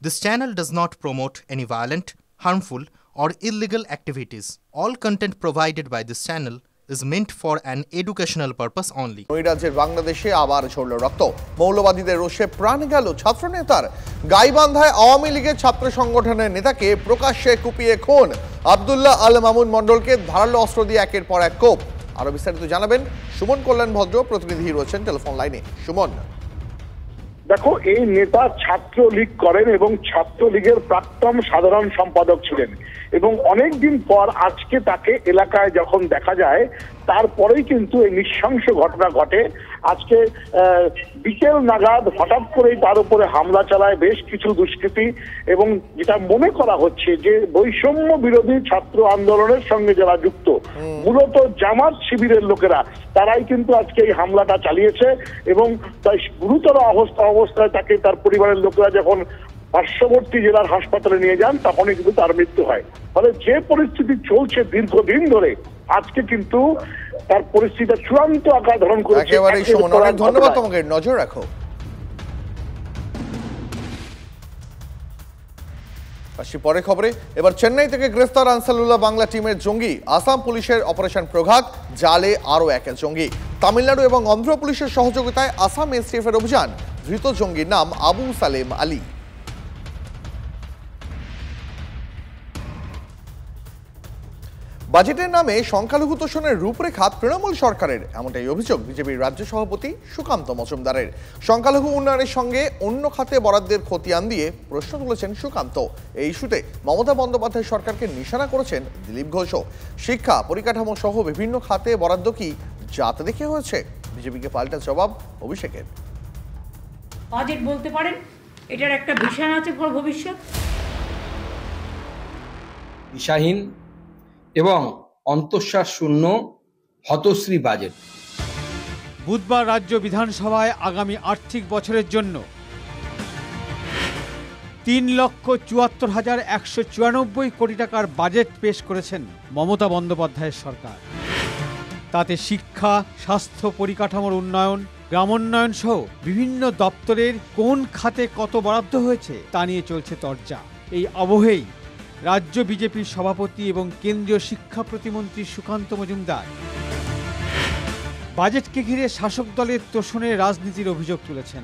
This channel does not promote any violent, harmful, or illegal activities. All content provided by this channel is meant for an educational purpose only. নৈরাজ্যের বাংলাদেশে আবার ঝরল রক্ত। মৌলবাদীদের রোষে প্রাণ গেল ছাত্রনেতার। গাইবান্ধায় আওয়ামী লীগের ছাত্র সংগঠনের নেতাকে প্রকাশ্যে কুপিয়ে খুন। আব্দুল্লাহ আল মামুন মণ্ডলকে ধারালো অস্ত্র দিয়ে একের পর এক কোপ। আরো বিস্তারিত জানাবেন সুমন কল্যাণ ভদ্র, প্রতিনিধি রয়েছেন টেলিফোন লাইনে। সুমন, দেখো, এই নেতা ছাত্রলীগ করেন এবং ছাত্রলীগের প্রাক্তন সাধারণ সম্পাদক ছিলেন এবং অনেকদিন পর আজকে তাকে এলাকায় যখন দেখা যায় তারপরেই কিন্তু এই নৃশংস ঘটনা ঘটে। আজকে বিকেল নাগাদ হঠাৎ করেই তার উপরে হামলা চালায় বেশ কিছু দুষ্কৃতী এবং যেটা মনে করা হচ্ছে যে বৈষম্য বিরোধী ছাত্র আন্দোলনের সঙ্গে যারা যুক্ত, মূলত জামাত শিবিরের লোকেরা, তারাই কিন্তু আজকে এই হামলাটা চালিয়েছে এবং তাই গুরুতর অবস্থায় তাকে তার পরিবারের লোকেরা যখন পার্শ্ববর্তী জেলার হাসপাতালে নিয়ে যান তখনই কিন্তু তার মৃত্যু হয়। ফলে যে পরিস্থিতি চলছে দীর্ঘদিন ধরে, আজকে কিন্তু তার পরিস্থিতি চূড়ান্ত আকার ধারণ করেছে। একেবারেই সুমন, অনেক ধন্যবাদ তোমাকে। নজর রাখো। আসি পরে খবরে। এবার চেন্নাই থেকে গ্রেফতার আনসারুল্লাহ বাংলা টিমের জঙ্গি। আসাম পুলিশের অপারেশন প্রঘাত, জালে আরো এক জঙ্গি। তামিলনাড়ু এবং অন্ধ্র পুলিশের সহযোগিতায় আসাম এসটিএফ এর অভিযান। ধৃত জঙ্গির নাম আবু সালেম আলী। বাজেটের নামে সংখ্যালঘু তোষণের রূপরেখা তৃণমূল সরকারের, এমনটাই অভিযোগ বিজেপির রাজ্য সভাপতি সুকান্ত মজুমদারের। সংখ্যালঘু উন্নয়নের সঙ্গে অন্য খাতে বরাদ্দের খতিয়ান দিয়ে প্রশ্ন তুলেছেন সুকান্ত। এই ইস্যুতে মমতা বন্দ্যোপাধ্যায় সরকারকে নিশানা করেছেন দিলীপ ঘোষও। শিক্ষা, পরিকাঠামো সহ বিভিন্ন খাতে বরাদ্দ কি জাত দেখে হয়েছে? বিজেপিকে পাল্টা জবাব অভিষেকের। বাজেট বলতে পারেন এটার একটা ভিশন আছে ভবিষ্যৎ, দিশাহীন এবং অন্তঃসার শূন্য হতশ্রী বাজেট। বুধবার রাজ্য বিধানসভায় আগামী আর্থিক বছরের জন্য 3,74,194 কোটি টাকার বাজেট পেশ করেছেন মমতা বন্দ্যোপাধ্যায়ের সরকার। তাতে শিক্ষা, স্বাস্থ্য, পরিকাঠামোর উন্নয়ন, গ্রামোন্নয়ন সহ বিভিন্ন দপ্তরের কোন খাতে কত বরাদ্দ হয়েছে তা নিয়ে চলছে চর্চা। এই আবহেই রাজ্য বিজেপির সভাপতি এবং কেন্দ্রীয় শিক্ষা প্রতিমন্ত্রী সুকান্ত মজুমদার বাজেটকে ঘিরে শাসক দলের তোষণের রাজনীতির অভিযোগ তুলেছেন।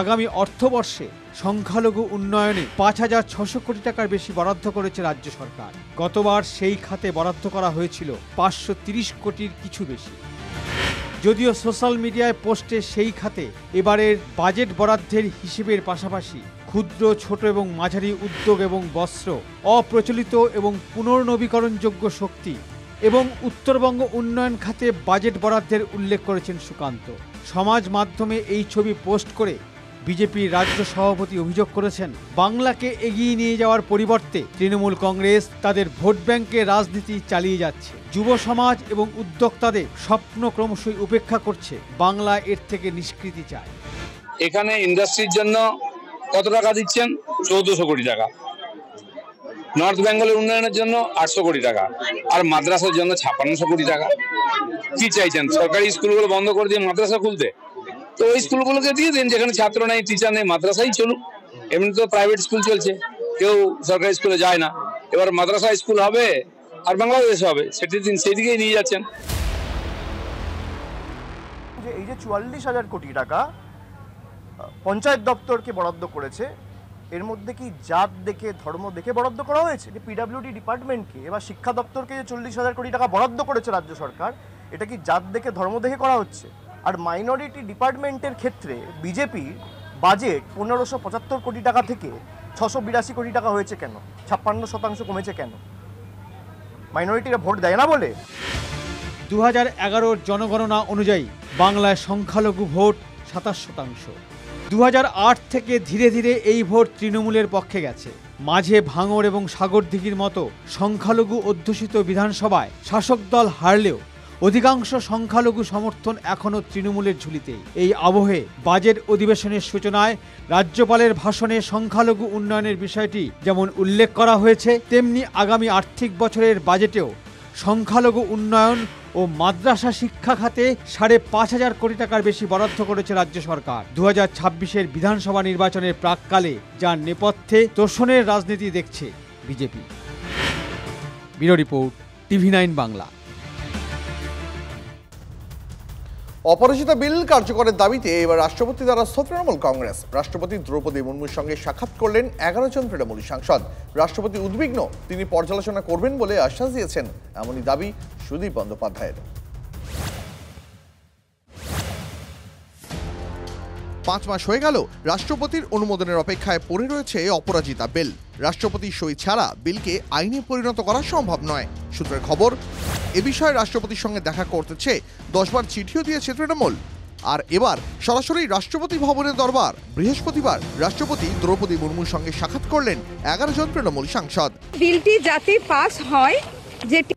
আগামী অর্থবর্ষে সংখ্যালঘু উন্নয়নে 5,600 কোটি টাকার বেশি বরাদ্দ করেছে রাজ্য সরকার। গতবার সেই খাতে বরাদ্দ করা হয়েছিল 530 কোটির কিছু বেশি। যদিও সোশ্যাল মিডিয়ায় পোস্টে সেই খাতে এবারের বাজেট বরাদ্দের হিসেবের পাশাপাশি ক্ষুদ্র, ছোট এবং মাঝারি উদ্যোগ এবং বস্ত্র, অপ্রচলিত এবং পুনর্নবীকরণযোগ্য শক্তি এবং উত্তরবঙ্গ উন্নয়ন খাতে বাজেট বরাদ্দের উল্লেখ করেছেন সুকান্ত। সমাজ মাধ্যমে এই ছবি পোস্ট করে বিজেপির রাজ্য সভাপতি অভিযোগ করেছেন, বাংলাকে এগিয়ে নিয়ে যাওয়ার পরিবর্তে তৃণমূল কংগ্রেস তাদের ভোট ব্যাংকের রাজনীতি চালিয়ে যাচ্ছে। যুব সমাজ এবং উদ্যোক্তাদের স্বপ্ন ক্রমশই উপেক্ষা করছে। বাংলা এর থেকে নিষ্কৃতি চায়। এখানে ইন্ডাস্ট্রির জন্য কত টাকা দিচ্ছেন? 1400 কোটি টাকা। নর্থ বেঙ্গলের উন্নয়নের জন্য 800 কোটি টাকা, আর মাদ্রাসার জন্য 5600 কোটি টাকা। কি চাইছেন? সরকারি স্কুলগুলো বন্ধ করে দিয়ে মাদ্রাসা খুলতে? তো ওই স্কুলগুলোকে দিয়ে দিন, যেখানে ছাত্র নেই, টিচার নেই, মাদ্রাসাই চলুক। এমনি তো প্রাইভেট স্কুল চলছে, কেউ সরকারি স্কুলে যায় না। এবার মাদ্রাসা স্কুল হবে আর বাংলাদেশ হবে, সেদিকেই নিয়ে যাচ্ছেন। এই যে 44,000 কোটি টাকা পঞ্চায়েত দপ্তরকে বরাদ্দ করেছে, এর মধ্যে কি জাত দেখে, ধর্ম দেখে বরাদ্দ করা হয়েছে? যে পিডব্লিউডি ডিপার্টমেন্টকে এবার শিক্ষা দপ্তরকে যে 40,000 কোটি টাকা বরাদ্দ করেছে রাজ্য সরকার, এটা কি জাত দেখে, ধর্ম দেখে করা হচ্ছে? আর মাইনরিটি ডিপার্টমেন্টের ক্ষেত্রে বিজেপি বাজেট 1575 কোটি টাকা থেকে 682 কোটি টাকা হয়েছে কেন? 56% কমেছে কেন? মাইনরিটিরা ভোট দেয় না বলে? 2011 জনগণনা অনুযায়ী বাংলায় সংখ্যালঘু ভোট 27%। 2008 থেকে ধীরে ধীরে এই ভোট তৃণমূলের পক্ষে গেছে। মাঝে ভাঙড় এবং সাগরদিঘির মতো সংখ্যালঘু অধ্যুষিত বিধানসভায় শাসক দল হারলেও অধিকাংশ সংখ্যালঘু সমর্থন এখনও তৃণমূলের ঝুলিতেই। এই আবহে বাজেট অধিবেশনের সূচনায় রাজ্যপালের ভাষণে সংখ্যালঘু উন্নয়নের বিষয়টি যেমন উল্লেখ করা হয়েছে, তেমনি আগামী আর্থিক বছরের বাজেটেও সংখ্যালঘু উন্নয়ন ও মাদ্রাসা শিক্ষা খাতে ৫,৫০০ কোটি টাকার বেশি বরাদ্দ করেছে রাজ্য সরকার। 2026-এর বিধানসভা নির্বাচনের প্রাককালে যার নেপথ্যে তোষণের রাজনীতি দেখছে BJP. Bureau report, TV9 Bangla. Aparajita bill কার্যকরের দাবিতে এবার রাষ্ট্রপতি দ্বারস্থ তৃণমূল কংগ্রেস। রাষ্ট্রপতি দ্রৌপদী মুর্মুর সঙ্গে সাক্ষাৎ করলেন 11 জন তৃণমূল সাংসদ। রাষ্ট্রপতি উদ্বিগ্ন, তিনি পর্যালোচনা করবেন বলে আশ্বাস দিয়েছেন, এমনই দাবি সুদীপ বন্দ্যোপাধ্যায়ের। 5 মাস হয়ে গেল রাষ্ট্রপতির অনুমোদনের অপেক্ষায় পড়ে রয়েছে অপরাজিতা বিল। রাষ্ট্রপতির সই ছাড়া বিলকে আইনে পরিণত করা সম্ভব নয়। সূত্রের খবর, এ বিষয়ে রাষ্ট্রপতির সঙ্গে দেখা করতে চেয়ে 10 বার চিঠিও দিয়েছে তৃণমূল। আর এবার সরাসরি রাষ্ট্রপতি ভবনের দরবার। বৃহস্পতিবার রাষ্ট্রপতি দ্রৌপদী মুর্মুর সঙ্গে সাক্ষাৎ করলেন 11 জন তৃণমূল সাংসদ। বিলটি যাতে পাস হয়, যেটি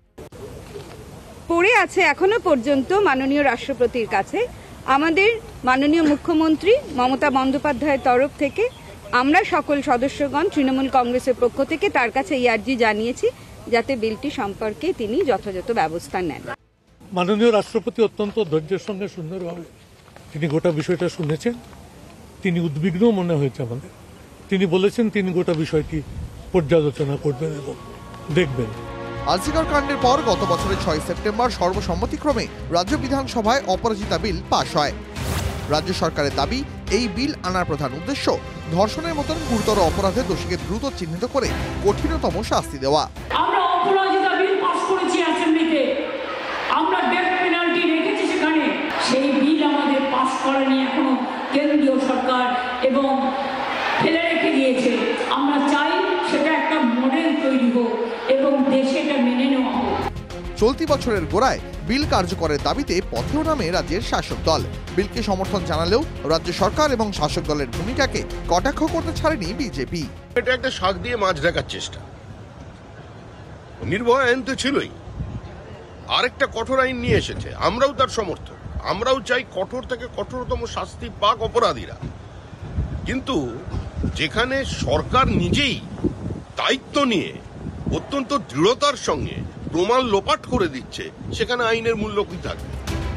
পড়ে আছে এখনো পর্যন্ত মাননীয় রাষ্ট্রপতির কাছে, আমাদের মাননীয় মুখ্যমন্ত্রী মমতা বন্দ্যোপাধ্যায়ের তরফ থেকে আমরা সকল সদস্যগণ তৃণমূল কংগ্রেসের পক্ষ থেকে তার কাছে এই আর্জি জানিয়েছি যাতে বিলটি সম্পর্কে তিনি যথাযথ ব্যবস্থা নেন। মাননীয় রাষ্ট্রপতি অত্যন্ত ধৈর্যের সঙ্গে সুন্দরভাবে তিনি গোটা বিষয়টা শুনেছেন। তিনি উদ্বিগ্ন মনে হয়েছে আমাদের। তিনি বলেছেন তিনি গোটা বিষয়টি পর্যালোচনা করবেন এবং দেখবেন। আরজিকর কাণ্ডের পর গত বছরের 6 সেপ্টেম্বর সর্বসম্মতিক্রমে রাজ্য বিধানসভায় অপরাজিতা বিল পাশ হয়। রাজ্য সরকারের দাবি, এই বিল আনার প্রধান উদ্দেশ্য ধর্ষণের মতন গুরুতর অপরাধে দোষীকে দ্রুত চিহ্নিত করে কঠিনতম শাস্তি দেওয়া। আমরা অপরাজিতা বিল পাস করেছি অ্যাসেম্বলিতে, আমরা ডেথ পেনাল্টি রেখেছি সেখানে। সেই বিল আমাদের পাস করেনি এখনো কেন্দ্রীয় সরকার এবং ফেলে রেখে দিয়েছে। আমরা চাই সেটা একটা মডেল তৈরি হোক এবং দেশে এটা মেনে নেওয়া হোক। চলতি বছরের গোড়ায় বিল কার্যকরের দাবিতে পথেও নামে রাজ্যের শাসক দল। বিলকে সমর্থন জানালেও রাজ্য সরকার এবং শাসক দলের ভূমিকাকে কটাক্ষ করতে ছাড়েনি বিজেপি। এটা একটা শাক দিয়ে মাছ ঢাকার চেষ্টা। নির্ভয়া আইন তো ছিলই, আরেকটা কঠোর আইন নিয়ে এসেছে। আমরাও তার সমর্থক, আমরাও চাই কঠোর থেকে কঠোরতম শাস্তি পাক অপরাধীরা। কিন্তু যেখানে সরকার নিজেই দায়িত্ব নিয়ে অত্যন্ত দৃঢ়তার সঙ্গে প্রমাণ লোপাট করে দিচ্ছে, সেখানে আইনের মূল্য কি থাকবে?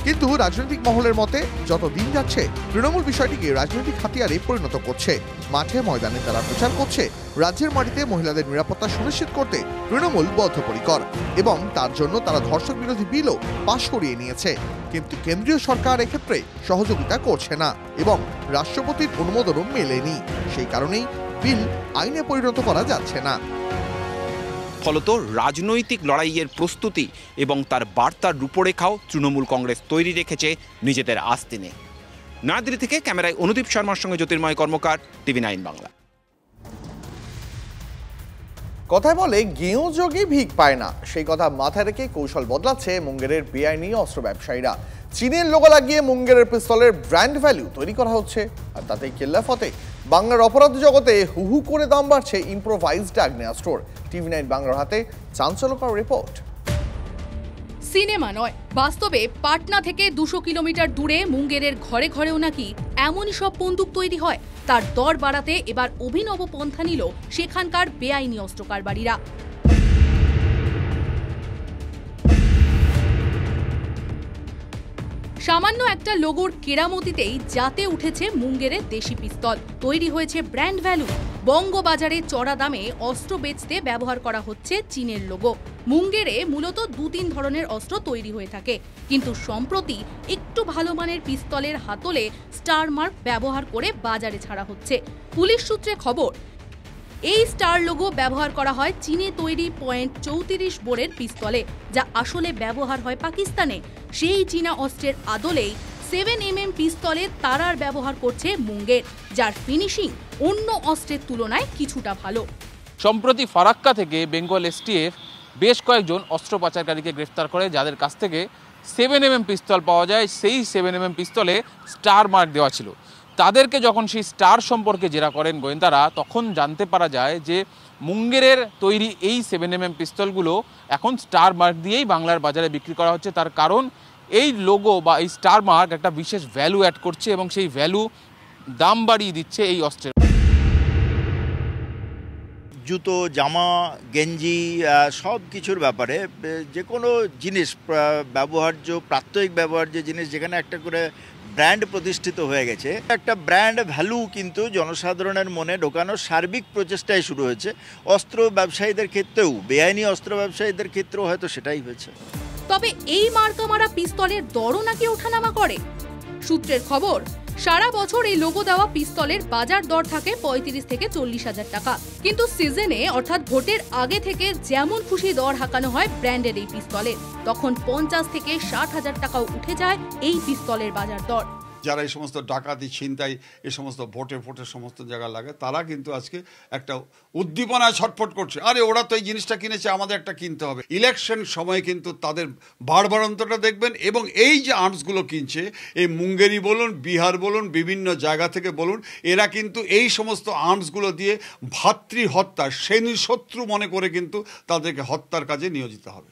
কিন্তু রাজনৈতিক মহলের মতে যত দিন যাচ্ছে তৃণমূল বিষয়টিকে রাজনৈতিক হাতিয়ারে পরিণত করছে। মাঠে ময়দানে তারা প্রচার করছে রাজ্যের মাটিতে মহিলাদের নিরাপত্তা সুনিশ্চিত করতে তৃণমূল বদ্ধপরিকর এবং তার জন্য তারা ধর্ষক বিরোধী বিলও পাশ করিয়ে নিয়েছে। কিন্তু কেন্দ্রীয় সরকার এক্ষেত্রে সহযোগিতা করছে না এবং রাষ্ট্রপতির অনুমোদনও মেলেনি। সেই কারণেই বিল আইনে পরিণত করা যাচ্ছে না। ফলত রাজনৈতিক লড়াইয়ের প্রস্তুতি এবং তার বার্তার রূপরেখাও তৃণমূল কংগ্রেস তৈরি রেখেছে নিজেদের আস্তিনে। নয়াদিল্লি থেকে ক্যামেরায় অনুদীপ শর্মার সঙ্গে জ্যোতির্ময় কর্মকার, TV9 বাংলা। কথায় বলে গেঁয়ো যোগী ভিক পায় না, সেই কথা মাথায় রেখে কৌশল বদলাচ্ছে মুঙ্গেরের বেআইনি অস্ত্র ব্যবসায়ীরা। চীনের লোগো লাগিয়ে মুঙ্গেরের পিস্তলের ব্র্যান্ড ভ্যালু তৈরি করা হচ্ছে, আর তাতেই কেল্লা ফতে। বাংলার অপরাধ জগতে হুহু করে দাম বাড়ছে ইম্প্রোভাইজড আগ্নেয়াস্ত্রর। TV9 বাংলার হাতে চাঞ্চল্যকর রিপোর্ট। সিনেমা নয়, বাস্তবে পাটনা থেকে 200 কিলোমিটার দূরে মুঙ্গেরের ঘরে ঘরেও নাকি এমনই সব বন্দুক তৈরি হয়। তার দর বাড়াতে এবার অভিনব পন্থা নিল সেখানকার বেআইনি অস্ত্র কারবারিরা। সামান্য একটা লোগোর কেরামতিতেই জাতে উঠেছে মুঙ্গেরের দেশি পিস্তল। তৈরি হয়েছে ব্র্যান্ড ভ্যালু। বঙ্গবাজারে চড়া দামে অস্ত্র বেচতে ব্যবহার করা হচ্ছে চীনের লোগো। মুঙ্গেরে মূলত 2-3 ধরনের অস্ত্র তৈরি হয়ে থাকে, কিন্তু সম্প্রতি একটু ভালো মানের পিস্তলের হাতলে স্টার মার্ক ব্যবহার করে বাজারে ছাড়া হচ্ছে। পুলিশ সূত্রে খবর, এই স্টার লোগো ব্যবহার করা হয় চীনে তৈরি .34 বোরের পিস্তলে, যা আসলে ব্যবহার হয় পাকিস্তানে। সেই চীনা অস্ত্রের আদলেই 7mm পিস্তলে তারার ব্যবহার করছে মুঙ্গের, যার ফিনিশিং অন্য অস্ত্রের তুলনায় কিছুটা ভালো। সম্প্রতি ফারাক্কা থেকে বেঙ্গল STF বেশ কয়েকজন অস্ত্র পাচারকারীকে গ্রেফতার করে, যাদের কাছ থেকে 7mm পিস্তল পাওয়া যায়। সেই 7mm পিস্তলে স্টার মার্ক দেওয়া ছিল। তাদেরকে যখন সেই স্টার সম্পর্কে জেরা করেন গোয়েন্দারা, তখন জানতে পারা যায় যে মুঙ্গেরের তৈরি এই 7mm পিস্তলগুলো এখন স্টার মার্ক দিয়েই বাংলার বাজারে বিক্রি করা হচ্ছে। তার কারণ এই লোগো বা এই স্টার মার্ক একটা বিশেষ ভ্যালু অ্যাড করছে এবং সেই ভ্যালু দাম বাড়িয়ে দিচ্ছে এই অস্ত্রের। জুতো, জামা, গেঞ্জি সব কিছুর ব্যাপারে যে কোনো জিনিস ব্যবহার্য, প্রাত্যহিক ব্যবহার্য জিনিস যেখানে একটা করে ব্র্যান্ড প্রতিষ্ঠিত হয়ে গেছে, একটা ব্র্যান্ড ভ্যালু কিন্তু জনসাধারণের মনে ঢোকানোর সার্বিক প্রচেষ্টাই শুরু হয়েছে। অস্ত্র ব্যবসায়ীদের ক্ষেত্রেও, বেআইনি অস্ত্র ব্যবসায়ীদের ক্ষেত্রেও হয়তো সেটাই হয়েছে। তবে এই মার্কা মারা পিস্তলের দরও নাকি ওঠানামা করে। সূত্রের খবর, সারা বছর এই লোগো দেওয়া পিস্তলের বাজার দর থাকে 35 থেকে 40,000 টাকা, কিন্তু সিজনে অর্থাৎ ভোটের আগে থেকে যেমন খুশি দর হাঁকানো হয় ব্র্যান্ডের এই পিস্তলের, তখন 50 থেকে 60,000 টাকাও উঠে যায় এই পিস্তলের বাজার দর। যারা এই সমস্ত ডাকাতি, ছিনতাই, এই সমস্ত ভোটে সমস্ত জায়গা লাগে, তারা কিন্তু আজকে একটা উদ্দীপনায় ছটফট করছে, আরে ওরা তো এই জিনিসটা কিনেছে, আমাদের একটা কিনতে হবে। ইলেকশন সময় কিন্তু তাদের বাড়বাড়ন্তটা দেখবেন। এবং এই যে আর্মসগুলো কিনছে, এই মুঙ্গেরি বলুন, বিহার বলুন, বিভিন্ন জায়গা থেকে বলুন, এরা কিন্তু এই সমস্ত আর্মসগুলো দিয়ে ভাতৃ হত্যা, শ্রেণী শত্রু মনে করে কিন্তু তাদেরকে হত্যার কাজে নিয়োজিত হবে।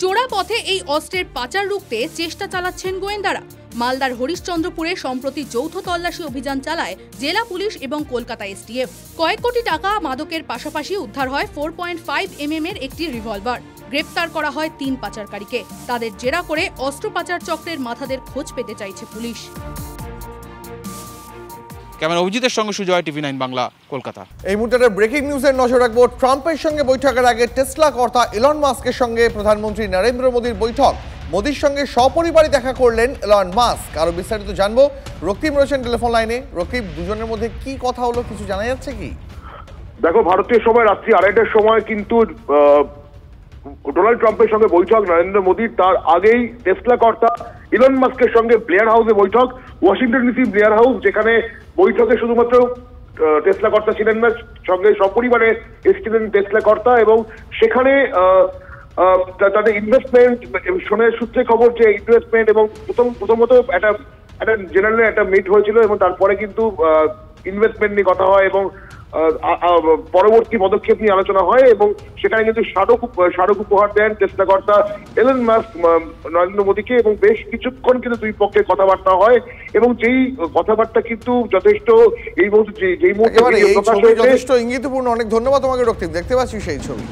চোরা পথে এই অস্ত্রের পাচার রুখতে চেষ্টা চালাচ্ছেন গোয়েন্দারা। মালদার হরিশ্চন্দ্রপুরে সম্প্রতি যৌথ তল্লাশি অভিযান চালায় জেলা পুলিশ এবং কলকাতা এসটিএফ। কয়েক কোটি টাকা মাদকের পাশাপাশি উদ্ধার হয় 4.5 mm এর একটি রিভলভার। গ্রেপ্তার করা হয় 3 পাচারকারীকে। তাদের জেরা করে অস্ত্র পাচার চক্রের মাথাদের খোঁজ পেতে চাইছে পুলিশ। ক্যামেরা অভিজিতের সঙ্গে সুজয়, TV9 বাংলা, কলকাতা। এই মুহূর্তে ব্রেকিং নিউজের নজর রাখবো। ট্রাম্পের সঙ্গে বৈঠকের আগে টেসলা কর্তা ইলন মাস্কের সঙ্গে প্রধানমন্ত্রী নরেন্দ্র মোদীর বৈঠক। মোদীর সঙ্গে সপরিবারে দেখা করলেন ইলন মাস্ক। আরো বিস্তারিত জানবো, রক্তিম রয়েছেন টেলিফোন লাইনে। রক্তিম, দুজনের মধ্যে কি কথা হলো, কিছু জানা যাচ্ছে কি? দেখো, ভারতীয় সময় রাত্রি 2:30টার সময় কিন্তু ডোনাল্ড ট্রাম্পের সঙ্গে বৈঠক নরেন্দ্র মোদীর। তার আগেই টেসলা কর্তা ইলন মাস্কের সঙ্গে ব্লেয়ার হাউসে বৈঠক, ওয়াশিংটন ডিসি ব্লেয়ার হাউস, যেখানে বৈঠকে শুধুমাত্র টেসলা কর্তা ছিলেন না, সঙ্গে সপরিবারে এসেছিলেন টেসলা কর্তা। এবং সেখানে তাদের ইনভেস্টমেন্ট, শোনের সূত্রে খবর যে ইনভেস্টমেন্ট এবং প্রথমত একটা জেনারেল একটা মিট হয়েছিল এবং তারপরে কিন্তু ইনভেস্টমেন্ট নিয়ে কথা হয় এবং পরবর্তী পদক্ষেপ নিয়ে আলোচনা হয়। এবং সেখানে কিন্তু স্মারক উপহার দেন টেসলা কর্তা ইলন মাস্ক নরেন্দ্র মোদীকে, এবং বেশ কিছুক্ষণ কিন্তু দুই পক্ষের কথাবার্তা হয়। এবং যেই কথাবার্তা কিন্তু যথেষ্ট এই মুহূর্তে যথেষ্ট ইঙ্গিতপূর্ণ। অনেক ধন্যবাদ তোমাকে রক্তিম, দেখতে পাচ্ছি সেই ছবি।